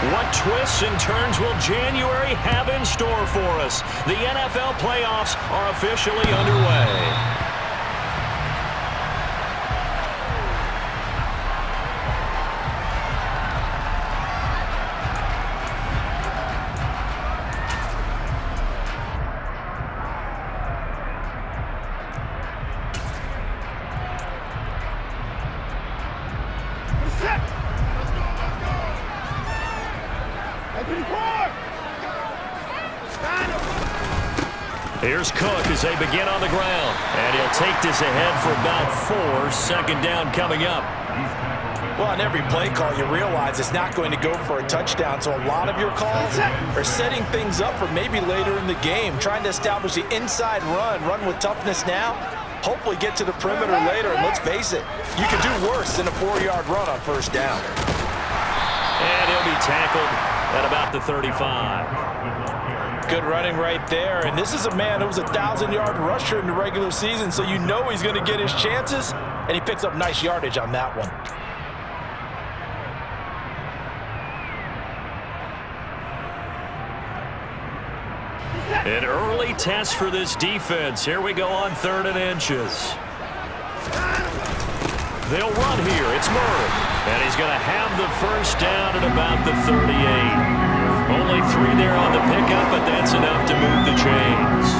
What twists and turns will January have in store for us? The NFL playoffs are officially underway. Here's Cook as they begin on the ground. And he'll take this ahead for about 4. Second down coming up. Well, on every play call, you realize it's not going to go for a touchdown. So a lot of your calls are setting things up for maybe later in the game, trying to establish the inside run with toughness now, hopefully get to the perimeter later. And let's face it, you can do worse than a 4-yard run on first down. And he'll be tackled at about the 35. Good running right there, and this is a man who was a 1,000-yard rusher in the regular season, so you know he's going to get his chances, and he picks up nice yardage on that one. An early test for this defense. Here we go on 3rd and inches. They'll run here. It's Murray, and he's going to have the first down at about the 38. Only 3 there on the pickup, but that's enough to move the chains.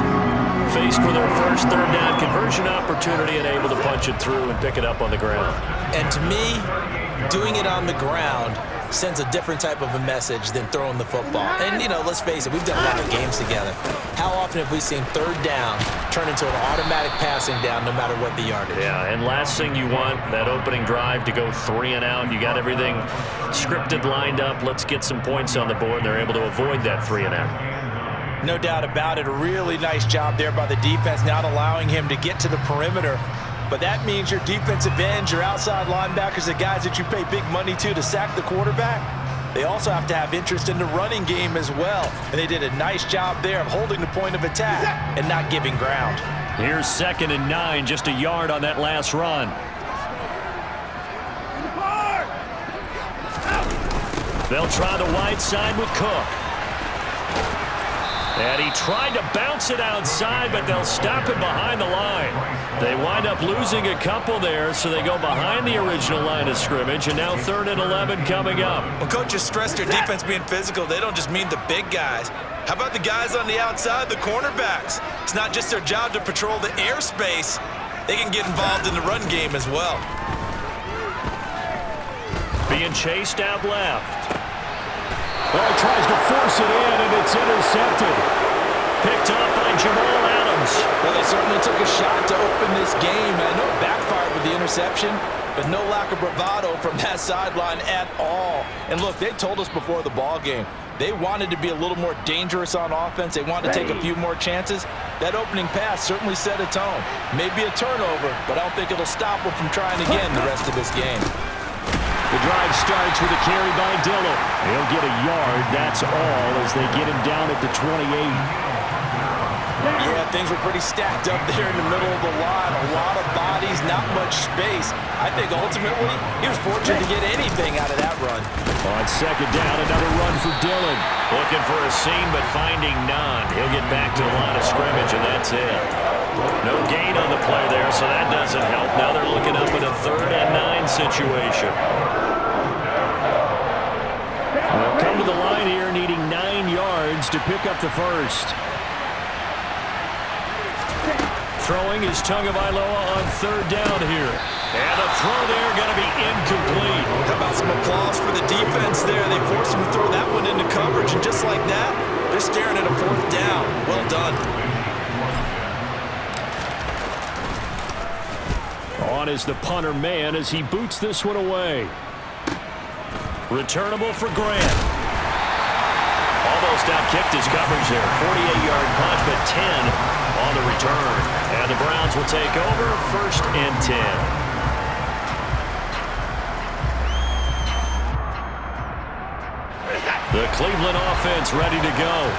Faced with their first 3rd down conversion opportunity and able to punch it through and pick it up on the ground. And to me, doing it on the ground sends a different type of a message than throwing the football. And, you know, let's face it, we've done a lot of games together. How often have we seen 3rd down turn into an automatic passing down no matter what the yardage? Yeah, and last thing you want, that opening drive to go 3 and out. You got everything scripted, lined up. Let's get some points on the board. They're able to avoid that 3 and out. No doubt about it. A really nice job there by the defense, not allowing him to get to the perimeter. But that means your defensive ends, your outside linebackers, the guys that you pay big money to sack the quarterback, they also have to have interest in the running game as well. And they did a nice job there of holding the point of attack and not giving ground. Here's 2nd and 9, just a yard on that last run. They'll try the wide side with Cook. And he tried to bounce it outside, but they'll stop it behind the line. They wind up losing a couple there, so they go behind the original line of scrimmage, and now 3rd and 11 coming up. When coaches stress their defense being physical, they don't just mean the big guys. How about the guys on the outside, the cornerbacks? It's not just their job to patrol the airspace. They can get involved in the run game as well. Being chased out left. Well, he tries to force it in, and it's intercepted. Picked up by Jamal Adams. Well, they certainly took a shot to open this game. I know it backfired with the interception, but no lack of bravado from that sideline at all. And look, they told us before the ball game, they wanted to be a little more dangerous on offense. They wanted to take a few more chances. That opening pass certainly set a tone. Maybe a turnover, but I don't think it'll stop them from trying again the rest of this game. The drive starts with a carry by Dillon. He'll get a yard, that's all, as they get him down at the 28. Yeah, things were pretty stacked up there in the middle of the line. A lot of bodies, not much space. I think ultimately he was fortunate to get anything out of that run. On 2nd down, another run for Dillon. Looking for a seam, but finding none. He'll get back to the line of scrimmage, and that's it. No gain on the play there, so that doesn't help. Now they're looking up in a 3rd and 9 situation. They'll come to the line here needing 9 yards to pick up the first. Throwing is Tagovailoa on 3rd down here. And the throw there going to be incomplete. How about some applause for the defense there? They forced him to throw that one into coverage, and just like that, they're staring at a 4th down. Well done. On is the punter man as he boots this one away. Returnable for Grant. Almost outkicked his coverage there. 48-yard punt, but 10 on the return. And the Browns will take over 1st and 10. The Cleveland offense ready to go.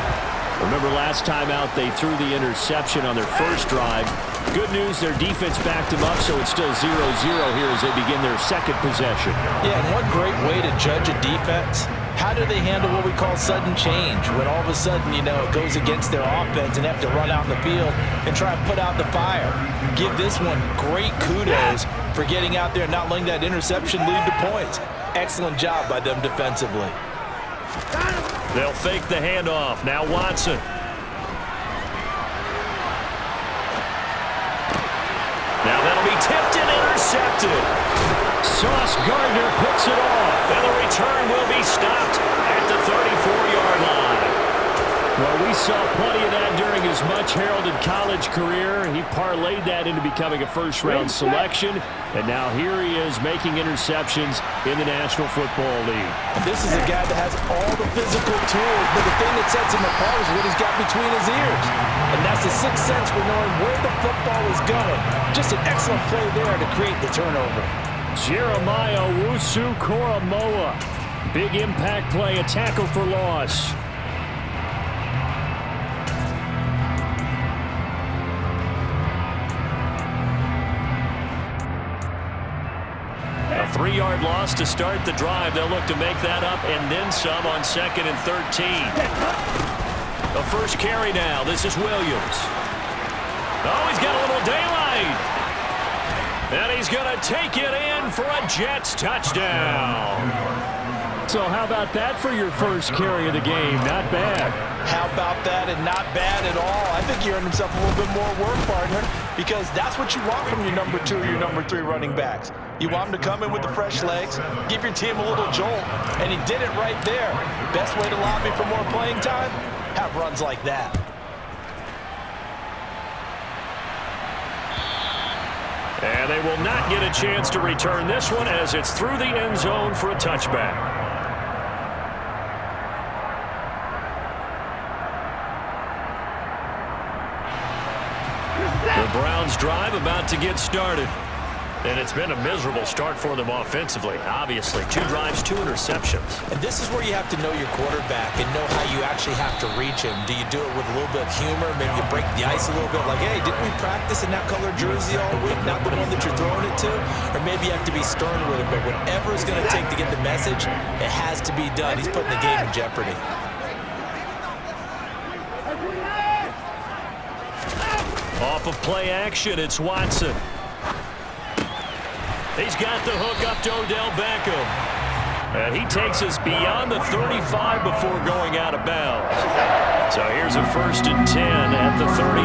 Remember last time out they threw the interception on their first drive. Good news, their defense backed them up, so it's still 0-0 here as they begin their second possession. Yeah, and one great way to judge a defense How do they handle what we call sudden change? When all of a sudden, you know, it goes against their offense and they have to run out in the field and try and put out the fire. Give this one great kudos for getting out there and not letting that interception lead to points. Excellent job by them defensively. They'll fake the handoff. Now Watson. Now that'll be tipped and intercepted. Sauce Gardner picks it off. And the return will be stopped at the 34-yard line. Well, we saw plenty of that during his much-heralded college career. He parlayed that into becoming a first-round selection. And now here he is making interceptions in the National Football League. And this is a guy that has all the physical tools, but the thing that sets him apart is what he's got between his ears. And that's the sixth sense for knowing where the football is going. Just an excellent play there to create the turnover. Jeremiah Owusu-Koramoah. Big impact play, a tackle for loss. A 3-yard loss to start the drive. They'll look to make that up and then some on 2nd and 13. The first carry now. This is Williams. Oh, he's got a little daylight. And he's going to take it in for a Jets touchdown. So how about that for your first carry of the game? Not bad. How about that, and not bad at all. I think he earned himself a little bit more work, partner, because that's what you want from your number 2 or your number 3 running backs. You want them to come in with the fresh legs, give your team a little jolt, and he did it right there. Best way to lobby for more playing time? Have runs like that. And they will not get a chance to return this one as it's through the end zone for a touchback. The Browns drive about to get started. And it's been a miserable start for them offensively. Obviously, 2 drives, 2 interceptions. And this is where you have to know your quarterback and know how you actually have to reach him. Do you do it with a little bit of humor? Maybe you break the ice a little bit like, hey, didn't we practice in that color jersey all week? Not the one that you're throwing it to? Or maybe you have to be stern with it. But whatever it's going to take to get the message, it has to be done. He's putting the game in jeopardy. Off of play action, it's Watson. He's got the hook up to Odell Beckham. And he takes us beyond the 35 before going out of bounds. So here's a 1st and 10 at the 38.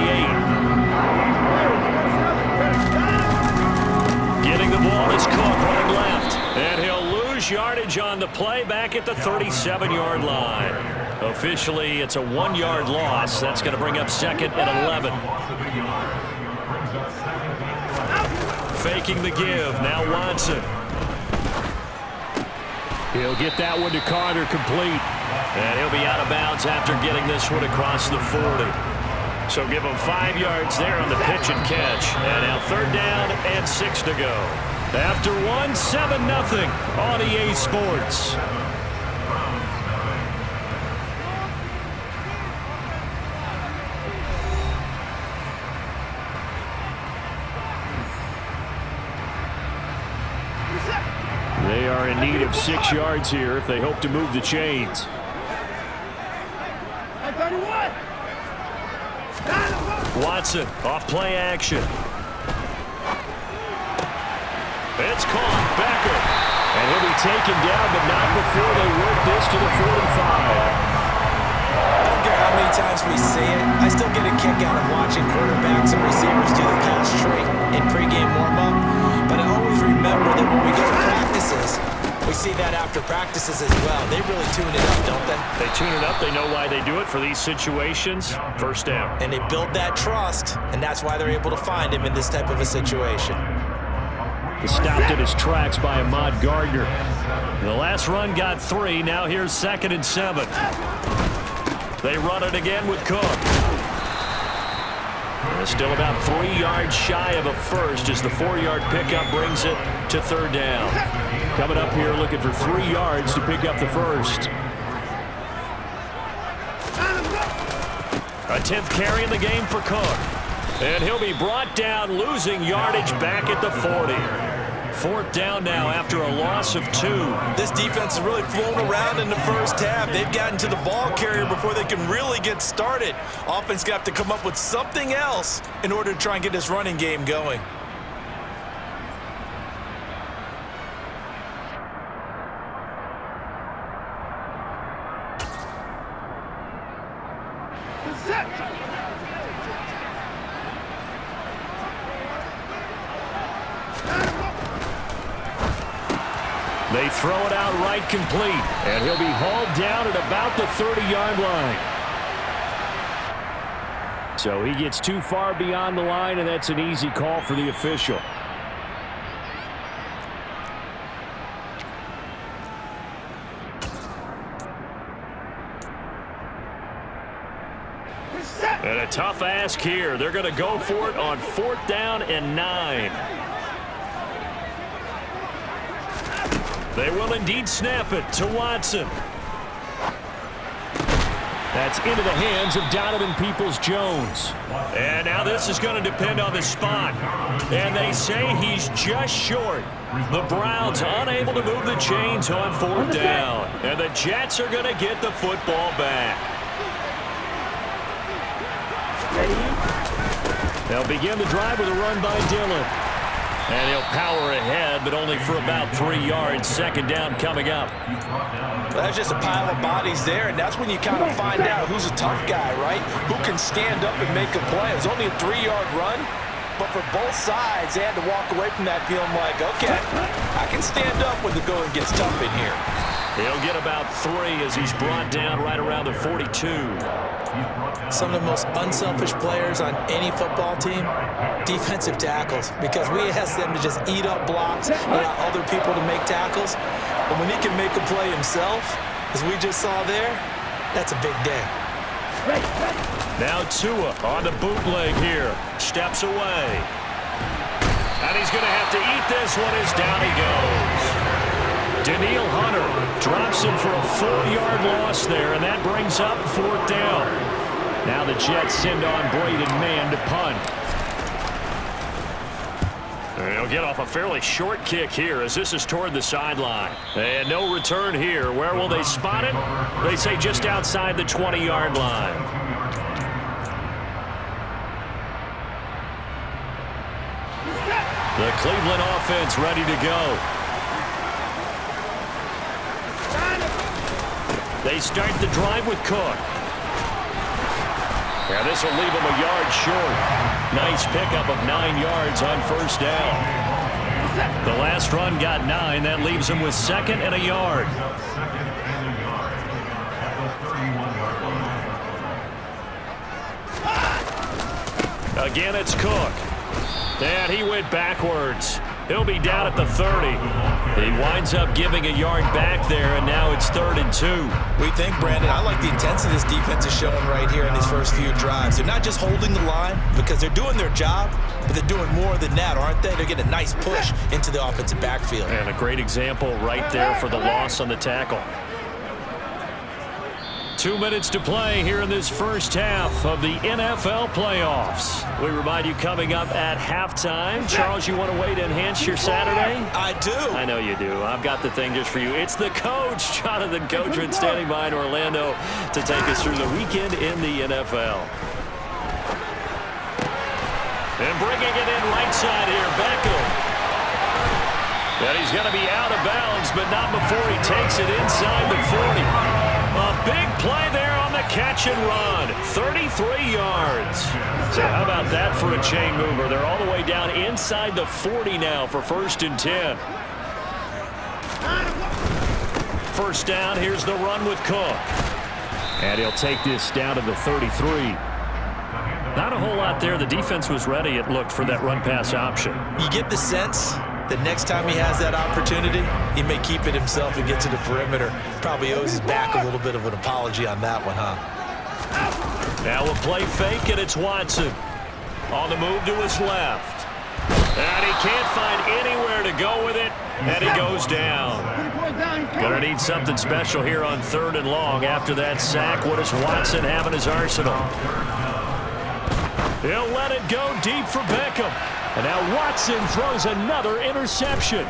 Getting the ball is Cook running left. And he'll lose yardage on the play back at the 37-yard line. Officially, it's a 1-yard loss. That's going to bring up 2nd and 11. Faking the give. Now Watson. He'll get that one to Carter complete. And he'll be out of bounds after getting this one across the 40. So give him 5 yards there on the pitch and catch. And now 3rd down and 6 to go. After 1, 7-0 on EA Sports. They are in need of 6 yards here if they hope to move the chains. Watson off play action. It's caught. Becker. And he'll be taken down, but not before they work this to the 45. I don't care how many times we see it. I still get a kick out of watching quarterbacks and receivers do the pass straight in pregame warm-up. But I always remember that when we go to practices, we see that after practices as well. They really tune it up, don't they? They tune it up. They know why they do it for these situations. 1st down. And they build that trust, and that's why they're able to find him in this type of a situation. Stopped in his tracks by Ahmad Gardner. The last run got 3. Now here's 2nd and 7. They run it again with Cook. And still about 3 yards shy of a first as the 4-yard pickup brings it to 3rd down. Coming up here looking for 3 yards to pick up the first. A 10th carry in the game for Cook. And he'll be brought down, losing yardage back at the 40. 4th down now after a loss of 2. This defense is really flown around in the first half. They've gotten to the ball carrier before they can really get started. Offense got to come up with something else in order to try and get this running game going. They throw it out right complete, and he'll be hauled down at about the 30-yard line. So he gets too far beyond the line, and that's an easy call for the official. And a tough ask here. They're going to go for it on 4th down and 9. They will indeed snap it to Watson. That's into the hands of Donovan Peoples-Jones. And now this is going to depend on the spot. And they say he's just short. The Browns unable to move the chains on 4th down. And the Jets are going to get the football back. They'll begin the drive with a run by Dillon. And he'll power ahead, but only for about 3 yards. 2nd down coming up. Well, that's just a pile of bodies there, and that's when you kind of find out who's a tough guy, right? Who can stand up and make a play. It was only a 3-yard run, but for both sides, they had to walk away from that feeling like, okay, I can stand up when the going gets tough in here. He'll get about 3 as he's brought down right around the 42. Some of the most unselfish players on any football team, defensive tackles, because we ask them to just eat up blocks, allow other people to make tackles. But when he can make a play himself, as we just saw there, that's a big day. Now Tua on the bootleg here. Steps away. And he's going to have to eat this one as down he goes. Daniil Hunter drops him for a 4-yard loss there, and that brings up 4th down. Now the Jets send on Braden Mann to punt. He'll get off a fairly short kick here as this is toward the sideline. And no return here. Where will they spot it? They say just outside the 20-yard line. The Cleveland offense ready to go. They start the drive with Cook. Yeah, this will leave him a yard short. Nice pickup of 9 yards on 1st down. The last run got 9. That leaves him with 2nd and a yard. Again, it's Cook. And he went backwards. He'll be down at the 30. He winds up giving a yard back there, and now it's 3rd and 2. We think, Brandon, I like the intensity this defense is showing right here in these first few drives. They're not just holding the line because they're doing their job, but they're doing more than that, aren't they? They're getting a nice push into the offensive backfield. And a great example right there for the loss on the tackle. 2 minutes to play here in this first half of the NFL playoffs. We remind you coming up at halftime. Charles, you want a way to enhance your Saturday? I do. I know you do. I've got the thing just for you. It's the coach, Jonathan Coachman, standing by in Orlando to take us through the weekend in the NFL. And bringing it in right side here, Beckham. And he's going to be out of bounds, but not before he takes it inside the 40. A big play there on the catch and run. 33 yards. So how about that for a chain mover? They're all the way down inside the 40 now for 1st and 10. 1st down, here's the run with Cook. And he'll take this down to the 33. Not a whole lot there. The defense was ready, it looked, for that run-pass option. You get the sense that next time he has that opportunity, he may keep it himself and get to the perimeter. Probably owes his back a little bit of an apology on that one, huh? Now a play fake, and it's Watson. On the move to his left. And he can't find anywhere to go with it, and he goes down. Gonna need something special here on 3rd and long. After that sack, what does Watson have in his arsenal? He'll let it go deep for Beckham. And now Watson throws another interception.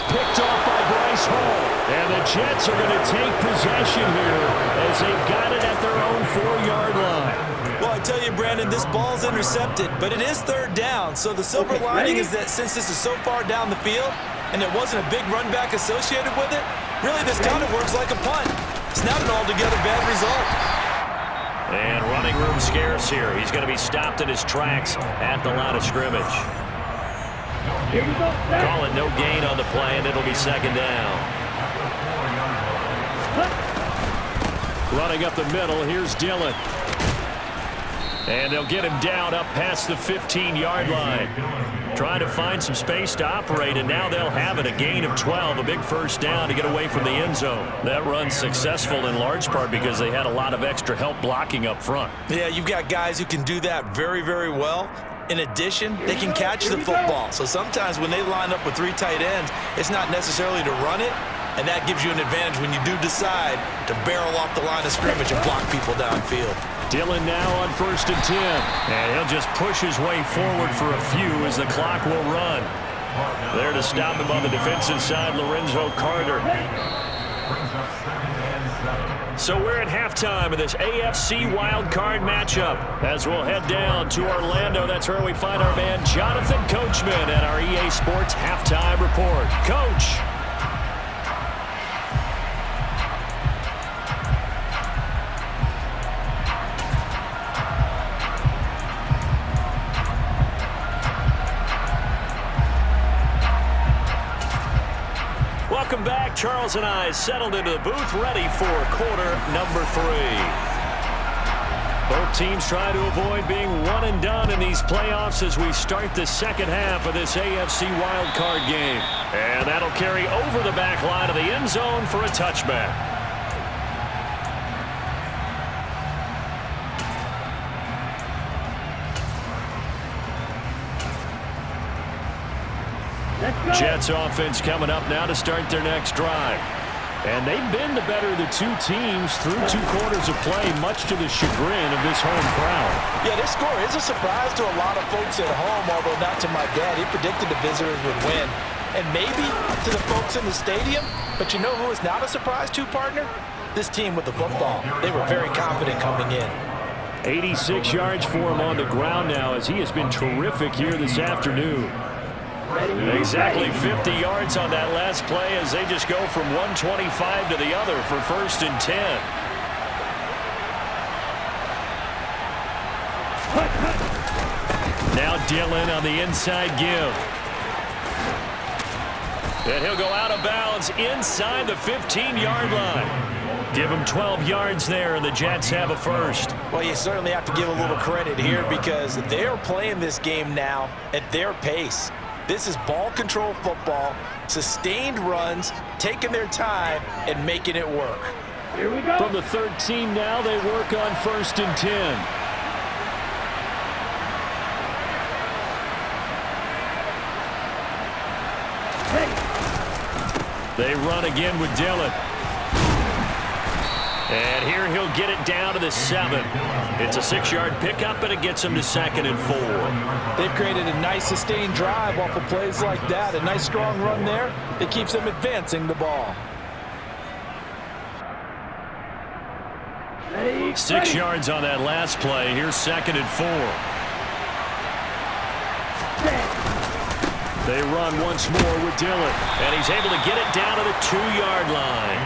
Picked off by Bryce Hall. And the Jets are going to take possession here as they've got it at their own 4-yard line. Well, I tell you, Brandon, this ball's intercepted, but it is third down. So the silver lining is that since this is so far down the field and there wasn't a big run back associated with it, really this kind of works like a punt. It's not an altogether bad result. And running room scarce here. He's going to be stopped in his tracks at the line of scrimmage. Call it no gain on the play, and it'll be second down. Running up the middle, here's Dillon. And they'll get him down up past the 15-yard line. Trying to find some space to operate, and now they'll have it. A gain of 12, a big first down to get away from the end zone. That run's successful in large part because they had a lot of extra help blocking up front. Yeah, you've got guys who can do that very, very well. In addition, they can catch the football. So sometimes when they line up with 3 tight ends, it's not necessarily to run it, and that gives you an advantage when you do decide to barrel off the line of scrimmage and block people downfield. Dillon now on 1st and 10. And he'll just push his way forward for a few as the clock will run. There to stop him on the defensive side, Lorenzo Carter. So we're at halftime of this AFC wildcard matchup. As we'll head down to Orlando, that's where we find our man Jonathan Coachman at our EA Sports Halftime Report. Coach. Welcome back. Charles and I settled into the booth, ready for quarter number 3. Both teams try to avoid being one and done in these playoffs as we start the second half of this AFC wildcard game. And that'll carry over the back line of the end zone for a touchback. Jets offense coming up now to start their next drive. And they've been the better of the two teams through 2 quarters of play, much to the chagrin of this home crowd. Yeah, this score is a surprise to a lot of folks at home, although not to my dad. He predicted the visitors would win. And maybe to the folks in the stadium, but you know who is not a surprise to, partner? This team with the football. They were very confident coming in. 86 yards for him on the ground now as he has been terrific here this afternoon. Exactly 50 yards on that last play as they just go from 125 to the other for 1st and 10. Now Dillon on the inside give. And he'll go out of bounds inside the 15-yard line. Give him 12 yards there, and the Jets have a first. Well, you certainly have to give a little credit here because they're playing this game now at their pace. This is ball control football, sustained runs, taking their time, and making it work. Here we go. From the 13 now, they work on 1st and 10. They run again with Dillon. And here he'll get it down to the 7. It's a 6-yard pickup, and it gets him to 2nd and 4. They've created a nice sustained drive off of plays like that. A nice strong run there that keeps them advancing the ball. 6 yards on that last play. Here's 2nd and 4. They run once more with Dillon, and he's able to get it down to the 2-yard line.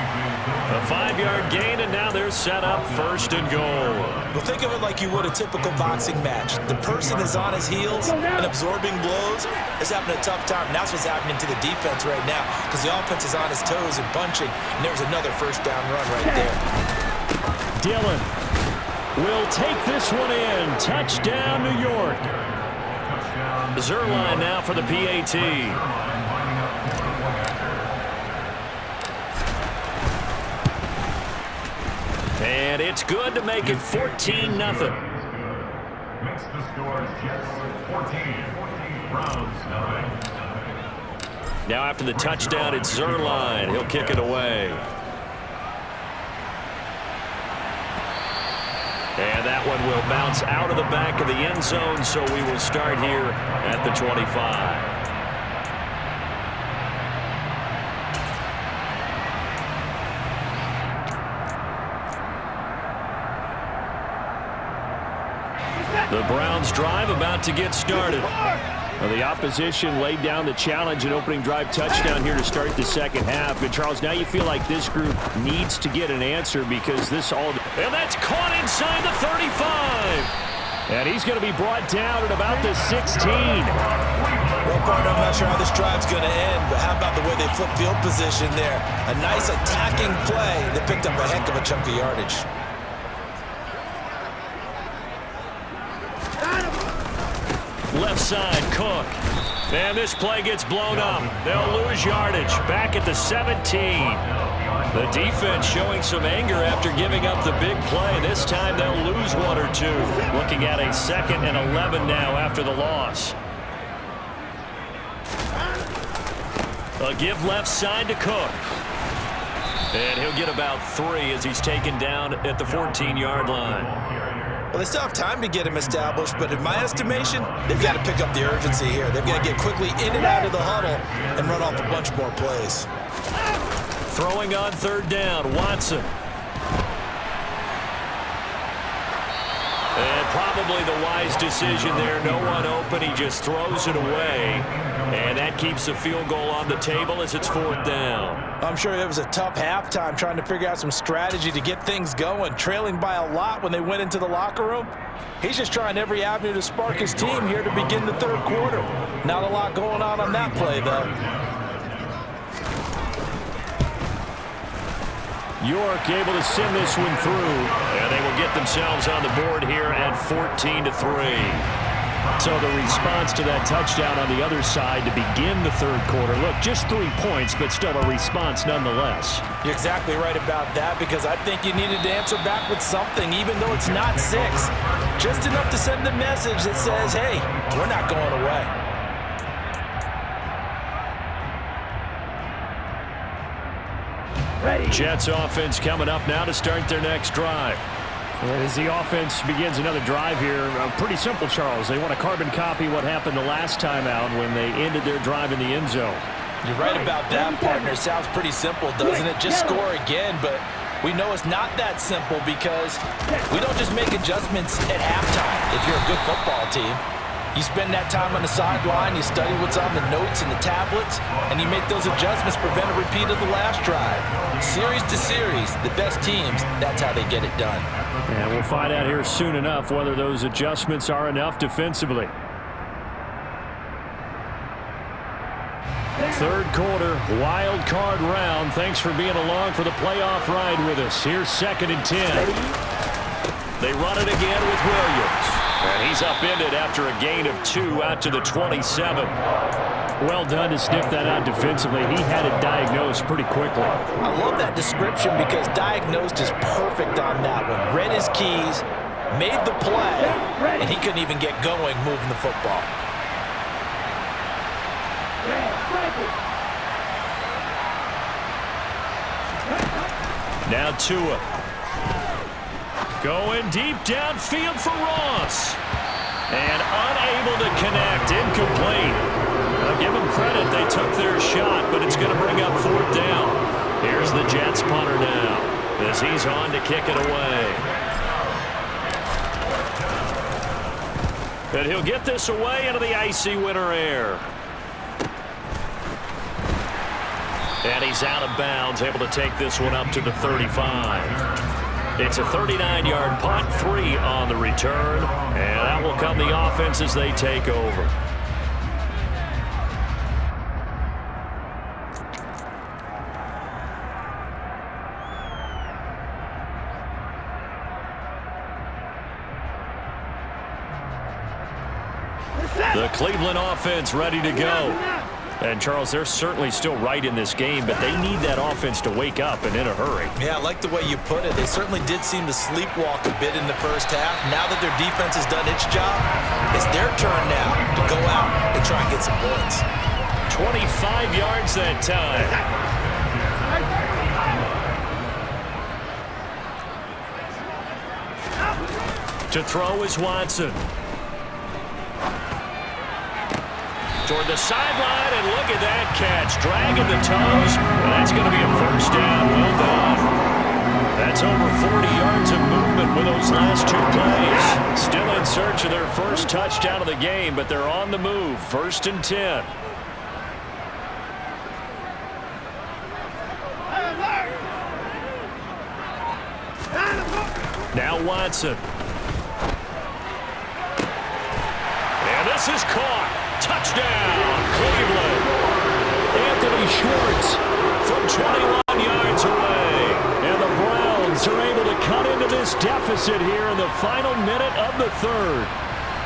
A 5-yard gain, and now they're set up 1st and goal. Well, think of it like you would a typical boxing match. The person is on his heels and absorbing blows is having a tough time. And that's what's happening to the defense right now because the offense is on his toes and punching, and there's another 1st down run right there. Dillon will take this one in. Touchdown, New York. Zuerlein now for the PAT. And it's good to make it 14-0. Makes the score Jets 14, Browns 9. Now after the touchdown, it's Zuerlein. He'll kick it away. And that one will bounce out of the back of the end zone, so we will start here at the 25. The Browns drive about to get started. Well, the opposition laid down the challenge and opening drive touchdown here to start the second half. And, Charles, now you feel like this group needs to get an answer because this all... And that's caught inside the 35. And he's going to be brought down at about the 16. Well, partner, I'm not sure how this drive's going to end, but how about the way they flip field position there? A nice attacking play. They picked up a heck of a chunk of yardage. Left side, Cook. And this play gets blown up. They'll lose yardage. Back at the 17. The defense showing some anger after giving up the big play. This time they'll lose one or two. Looking at a 2nd and 11 now after the loss. A give left side to Cook. And he'll get about 3 as he's taken down at the 14-yard line. Well, they still have time to get him established, but in my estimation, they've got to pick up the urgency here. They've got to get quickly in and out of the huddle and run off a bunch more plays. Throwing on 3rd down, Watson. And probably the wise decision there. No one open. He just throws it away. And that keeps the field goal on the table as it's 4th down. I'm sure it was a tough halftime trying to figure out some strategy to get things going. Trailing by a lot when they went into the locker room. He's just trying every avenue to spark his team here to begin the 3rd quarter. Not a lot going on that play, though. York able to send this one through. And they will get themselves on the board here at 14-3. So the response to that touchdown on the other side to begin the 3rd quarter. Look, just 3 points, but still a response nonetheless. You're exactly right about that because I think you needed to answer back with something, even though it's not 6. Just enough to send a message that says, hey, we're not going away. Jets offense coming up now to start their next drive. And as the offense begins another drive here, pretty simple, Charles. They want to carbon copy what happened the last time out when they ended their drive in the end zone. You're right about that, partner. Sounds pretty simple, doesn't it? Just score again, but we know it's not that simple because we don't just make adjustments at halftime if you're a good football team. You spend that time on the sideline, you study what's on the notes and the tablets, and you make those adjustments, prevent a repeat of the last drive. Series to series, the best teams, that's how they get it done. And we'll find out here soon enough whether those adjustments are enough defensively. 3rd quarter, wild card round. Thanks for being along for the playoff ride with us. Here's 2nd and 10. They run it again with Williams. And he's upended after a gain of 2 out to the 27. Well done to sniff that out defensively. He had it diagnosed pretty quickly. I love that description because diagnosed is perfect on that one. Read his keys, made the play, and he couldn't even get going moving the football. Now Tua. Going deep downfield for Ross. And unable to connect. Incomplete. I'll give them credit. They took their shot, but it's going to bring up 4th down. Here's the Jets punter now as he's on to kick it away. And he'll get this away into the icy winter air. And he's out of bounds, able to take this one up to the 35. It's a 39-yard punt, 3 on the return, and that will come the offense as they take over. The Cleveland offense ready to go. And, Charles, they're certainly still right in this game, but they need that offense to wake up and in a hurry. Yeah, I like the way you put it. They certainly did seem to sleepwalk a bit in the first half. Now that their defense has done its job, it's their turn now to go out and try and get some points. 25 yards that time. To throw is Watson. Toward the sideline, and look at that catch. Dragging the toes. And that's going to be a first down. Well done. That's over 40 yards of movement with those last two plays. Still in search of their first touchdown of the game, but they're on the move. 1st and 10. Now Watson. And this is caught. Touchdown, Cleveland. Anthony Schwartz from 21 yards away. And the Browns are able to cut into this deficit here in the final minute of the 3rd.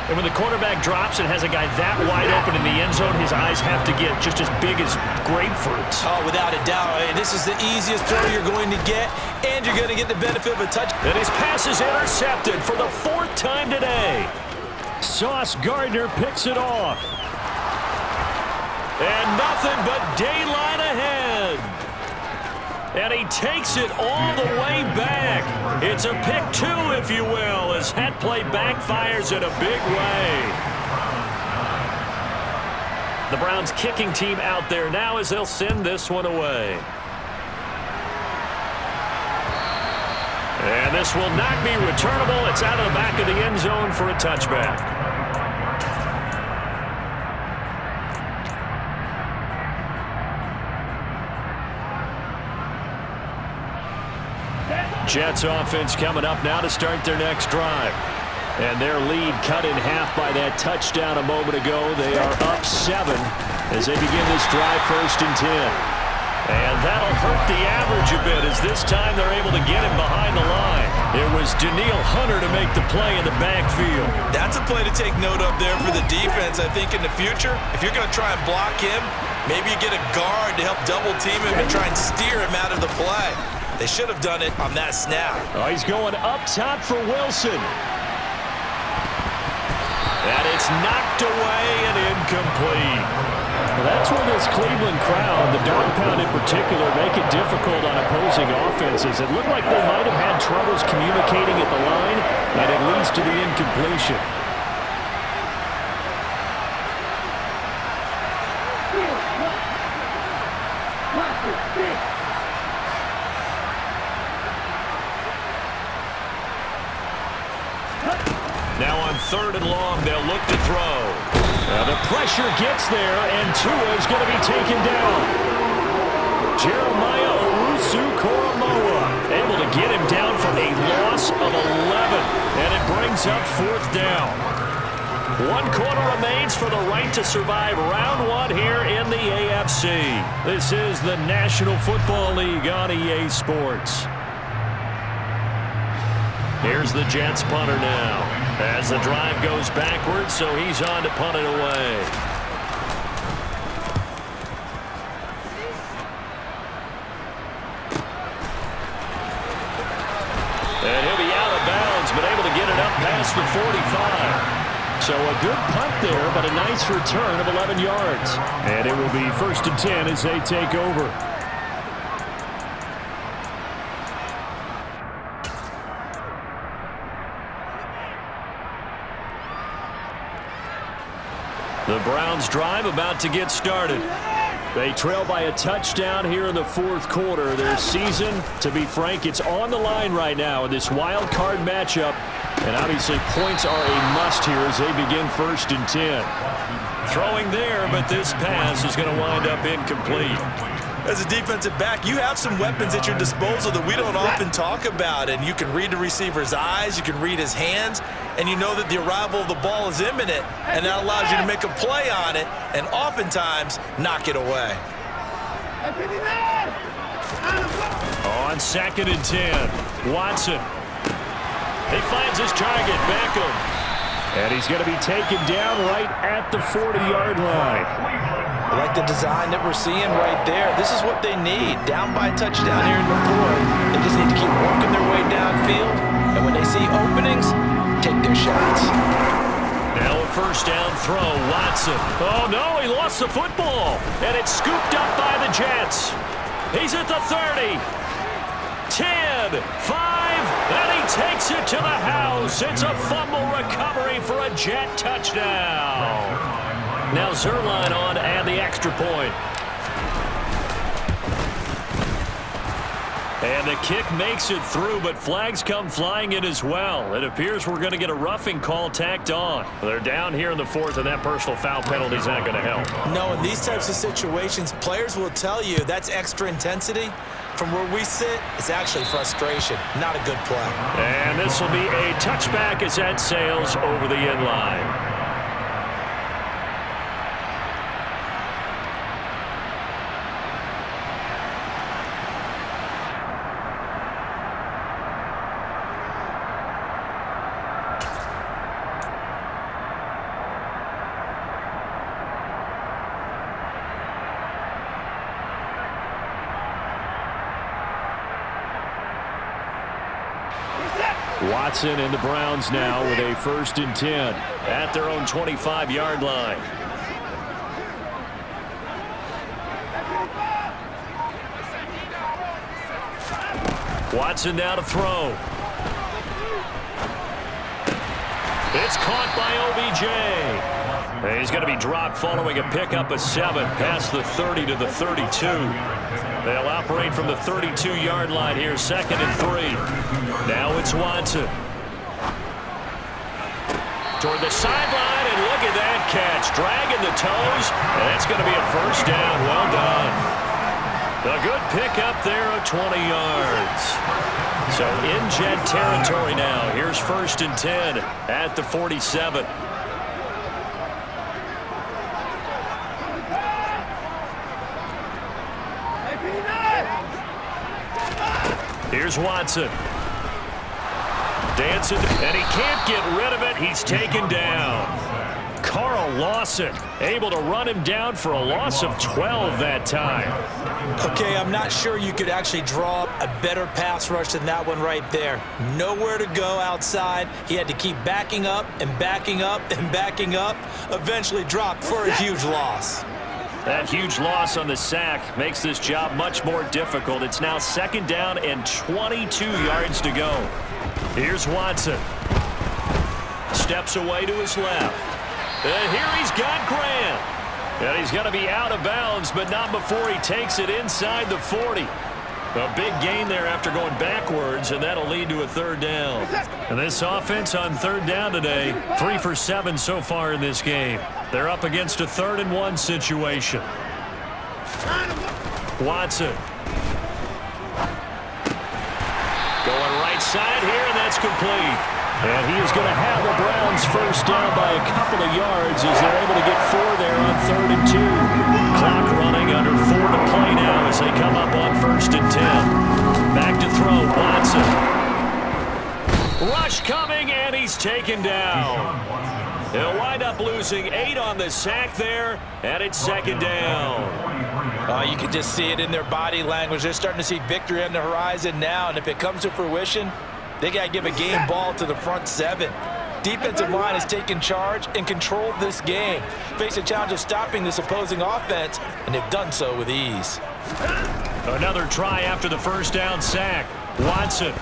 And when the quarterback drops and has a guy that wide open in the end zone, his eyes have to get just as big as grapefruits. Oh, without a doubt. This is the easiest throw you're going to get, and you're going to get the benefit of a touch. And his pass is intercepted for the 4th time today. Sauce Gardner picks it off. And nothing but daylight ahead. And he takes it all the way back. It's a pick 2, if you will, as that play backfires in a big way. The Browns kicking team out there now as they'll send this one away. And this will not be returnable. It's out of the back of the end zone for a touchback. Jets offense coming up now to start their next drive. And their lead cut in half by that touchdown a moment ago. They are up 7 as they begin this drive 1st and 10. And that'll hurt the average a bit as this time they're able to get him behind the line. It was Danielle Hunter to make the play in the backfield. That's a play to take note of there for the defense. I think in the future, if you're going to try and block him, maybe you get a guard to help double team him and try and steer him out of the play. They should have done it on that snap. Oh, he's going up top for Wilson. And it's knocked away and incomplete. Well, that's where this Cleveland crowd, the dog pound in particular, make it difficult on opposing offenses. It looked like they might have had troubles communicating at the line, and it leads to the incompletion. Now on 3rd and long, they'll look to throw. The pressure gets there, and Tua is going to be taken down. Jeremiah Owusu-Koramoah able to get him down for a loss of 11, and it brings up 4th down. 1 quarter remains for the right to survive round 1 here in the AFC. This is the National Football League on EA Sports. Here's the Jets punter now as the drive goes backwards, so he's on to punt it away. And he'll be out of bounds, but able to get it up past the 45. So a good punt there, but a nice return of 11 yards. And it will be 1st and 10 as they take over. The Browns drive about to get started. They trail by a touchdown here in the 4th quarter. Their season, to be frank, it's on the line right now in this wild card matchup. And obviously points are a must here as they begin 1st and 10. Throwing there, but this pass is going to wind up incomplete. As a defensive back, you have some weapons at your disposal that we don't often talk about. And you can read the receiver's eyes, you can read his hands, and you know that the arrival of the ball is imminent, and that allows you to make a play on it and oftentimes knock it away. On 2nd and 10, Watson. He finds his target, Beckham. And he's going to be taken down right at the 40-yard line. I like the design that we're seeing right there. This is what they need. Down by a touchdown here in the 4th. They just need to keep working their way downfield. And when they see openings, take their shots. Now a 1st down throw, Watson. Oh, no, he lost the football. And it's scooped up by the Jets. He's at the 30. 10, 5, and he takes it to the house. It's a fumble recovery for a Jet touchdown. Now Zerline on to add the extra point. And the kick makes it through, but flags come flying in as well. It appears we're going to get a roughing call tacked on. They're down here in the fourth, and that personal foul penalty is not going to help. No, in these types of situations, players will tell you that's extra intensity. From where we sit, it's actually frustration, not a good play. And this will be a touchback as that sails over the end line. Watson and the Browns now with a 1st and 10 at their own 25-yard line. Watson now to throw. It's caught by OBJ. He's going to be dropped following a pickup of 7 past the 30 to the 32. They'll operate from the 32-yard line here, 2nd and 3. Now it's Watson. Toward the sideline, and look at that catch. Dragging the toes, and that's going to be a 1st down. Well done. A good pickup there of 20 yards. So in Jet territory now. Here's 1st and 10 at the 47. Here's Watson. Dancing, and he can't get rid of it. He's taken down. Carl Lawson able to run him down for a loss of 12 that time. Okay, I'm not sure you could actually draw up a better pass rush than that one right there. Nowhere to go outside. He had to keep backing up and backing up and backing up. Eventually dropped for a huge loss. That huge loss on the sack makes this job much more difficult. It's now 2nd down and 22 yards to go. Here's Watson. Steps away to his left. And here he's got Grant. And he's going to be out of bounds, but not before he takes it inside the 40. A big gain there after going backwards, and that'll lead to a 3rd down. And this offense on 3rd down today, 3 for 7 so far in this game. They're up against a 3rd and 1 situation. Watson. Going right side here, and that's complete. And he is going to have the Browns 1st down by a couple of yards as they're able to get 4 there on 3rd and 2. Clock running under 4 to play now as they come up on 1st and 10. Back to throw, Watson. Rush coming, and he's taken down. He'll wind up losing 8 on the sack there, and it's 2nd down. You can just see it in their body language. They're starting to see victory on the horizon now, and if it comes to fruition, they got to give a game ball to the front 7. Defensive line has taken charge and controlled this game. Face a challenge of stopping this opposing offense, and they've done so with ease. Another try after the 1st down sack. Watson.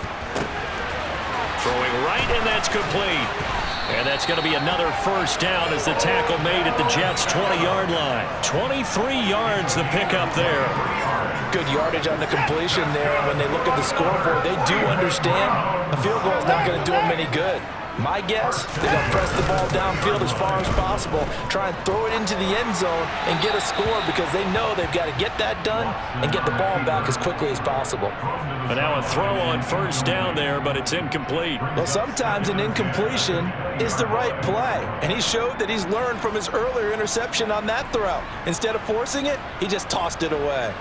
Throwing right, and that's complete. And that's going to be another 1st down as the tackle made at the Jets' 20-yard line. 23 yards the pickup there. Good yardage on the completion there. And when they look at the scoreboard, they do understand a field goal is not going to do them any good. My guess, they're going to press the ball downfield as far as possible, try and throw it into the end zone and get a score because they know they've got to get that done and get the ball back as quickly as possible. And now a throw on 1st down there, but it's incomplete. Well, sometimes an incompletion is the right play, and he showed that he's learned from his earlier interception on that throw. Instead of forcing it, he just tossed it away.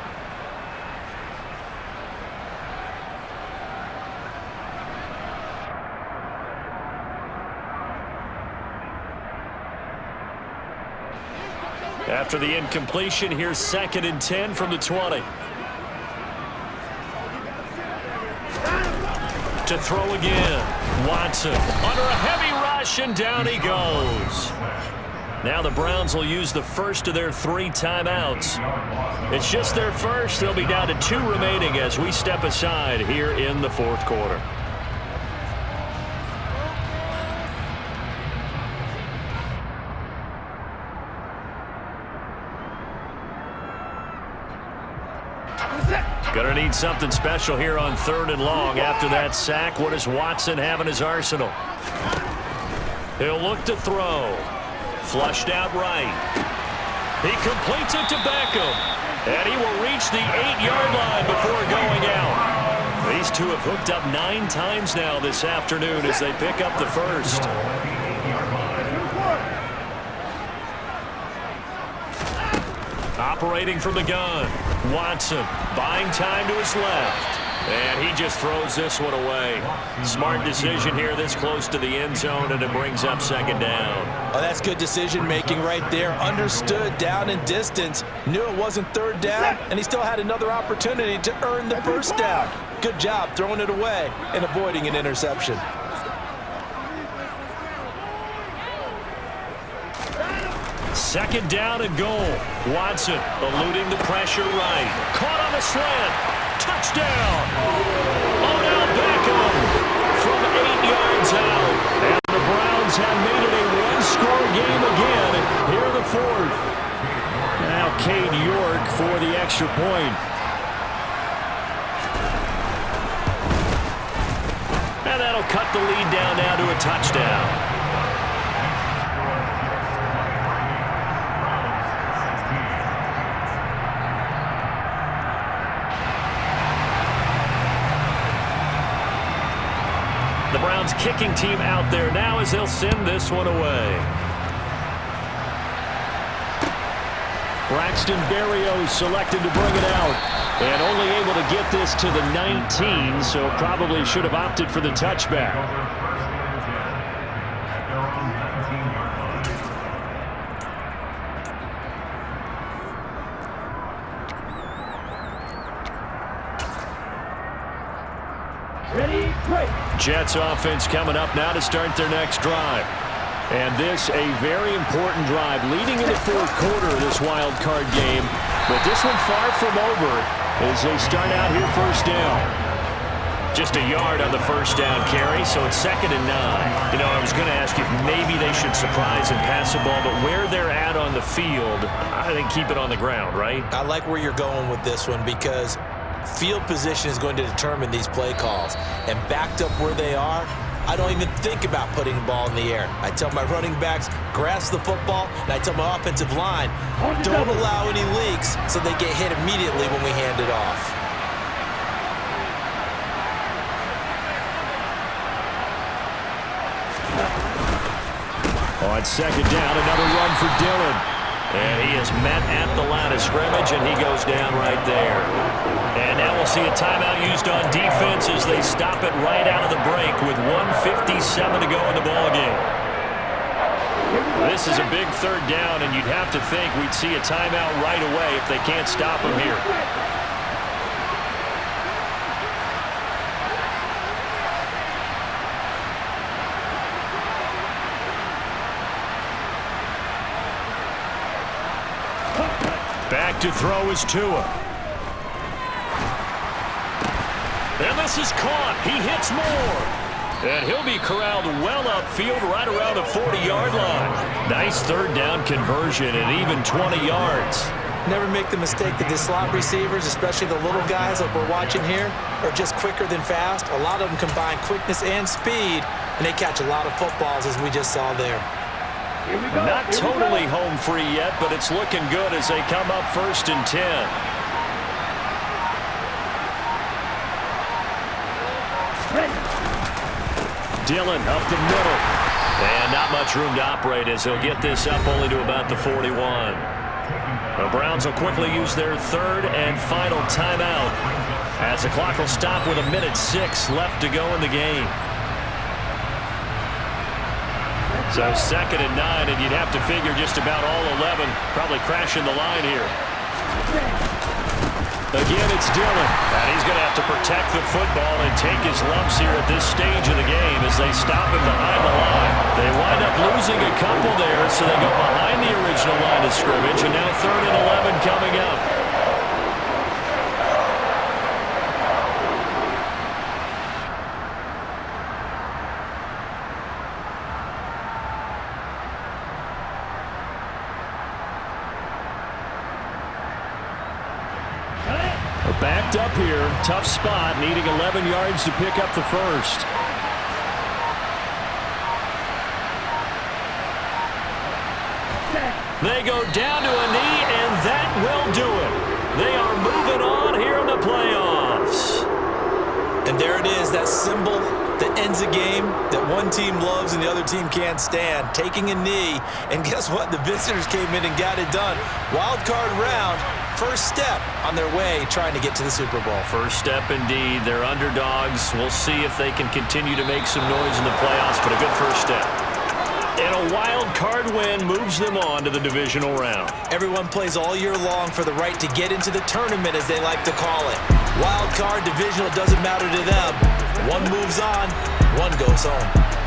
After the incompletion, here's 2nd and 10 from the 20. To throw again. Watson under a heavy rush, and down he goes. Now the Browns will use the first of their 3 timeouts. It's just their first. They'll be down to 2 remaining as we step aside here in the 4th quarter. Gonna need something special here on 3rd and long. After that sack, what does Watson have in his arsenal? He'll look to throw. Flushed out right. He completes it to Beckham. And he will reach the 8-yard line before going out. These two have hooked up 9 times now this afternoon as they pick up the first. Operating from the gun. Watson buying time to his left. And he just throws this one away. Smart decision here this close to the end zone, and it brings up 2nd down. Oh, that's good decision-making right there. Understood down and distance. Knew it wasn't 3rd down, and he still had another opportunity to earn the 1st down. Good job throwing it away and avoiding an interception. Second down and goal. Watson eluding the pressure right. Caught on the slant. Touchdown. Odell Beckham from 8 yards out. And the Browns have made it a 1-score game again here in the 4th. Now Cade York for the extra point. And that'll cut the lead down now to a touchdown. The Browns kicking team out there now as they'll send this one away. Braxton Berrios selected to bring it out. And only able to get this to the 19, so probably should have opted for the touchback. Jets offense coming up now to start their next drive. And this a very important drive leading into 4th quarter of this wild card game. But this one far from over as they start out here 1st down. Just a yard on the 1st down carry, so it's 2nd and 9. You know, I was going to ask if maybe they should surprise and pass the ball, but where they're at on the field, I think keep it on the ground, right? I like where you're going with this one because field position is going to determine these play calls. And backed up where they are, I don't even think about putting the ball in the air. I tell my running backs, grasp the football, and I tell my offensive line, don't allow any leaks so they get hit immediately when we hand it off. On 2nd down, another run for Dillon. And he is met at the line of scrimmage, and he goes down right there. And now we'll see a timeout used on defense as they stop it right out of the break with 1:57 to go in the ballgame. This is a big 3rd down, and you'd have to think we'd see a timeout right away if they can't stop him here. Back to throw is Tua. And this is caught. He hits more. And he'll be corralled well upfield right around the 40-yard line. Nice 3rd down conversion and even 20 yards. Never make the mistake that the slot receivers, especially the little guys that we're watching here, are just quicker than fast. A lot of them combine quickness and speed, and they catch a lot of footballs as we just saw there. Not totally home free yet, but it's looking good as they come up 1st and 10. Dillon up the middle. And not much room to operate as he'll get this up only to about the 41. The Browns will quickly use their 3rd and final timeout as the clock will stop with 1:06 left to go in the game. So 2nd and 9, and you'd have to figure just about all 11 probably crashing the line here. Again, it's Dillon. And he's going to have to protect the football and take his lumps here at this stage of the game as they stop him behind the line. They wind up losing a couple there, so they go behind the original line of scrimmage, and now 3rd and 11 coming up. Back backed up here. Tough spot, needing 11 yards to pick up the first. They go down to a knee, and that will do it. They are moving on here in the playoffs. And there it is, that symbol that ends a game that one team loves and the other team can't stand, taking a knee. And guess what? The visitors came in and got it done. Wild card round, first step on their way trying to get to the Super Bowl. First step indeed. They're underdogs. We'll see if they can continue to make some noise in the playoffs, but a good first step. And a wild card win moves them on to the divisional round. Everyone plays all year long for the right to get into the tournament, as they like to call it. Wild card, divisional, doesn't matter to them. One moves on, one goes home.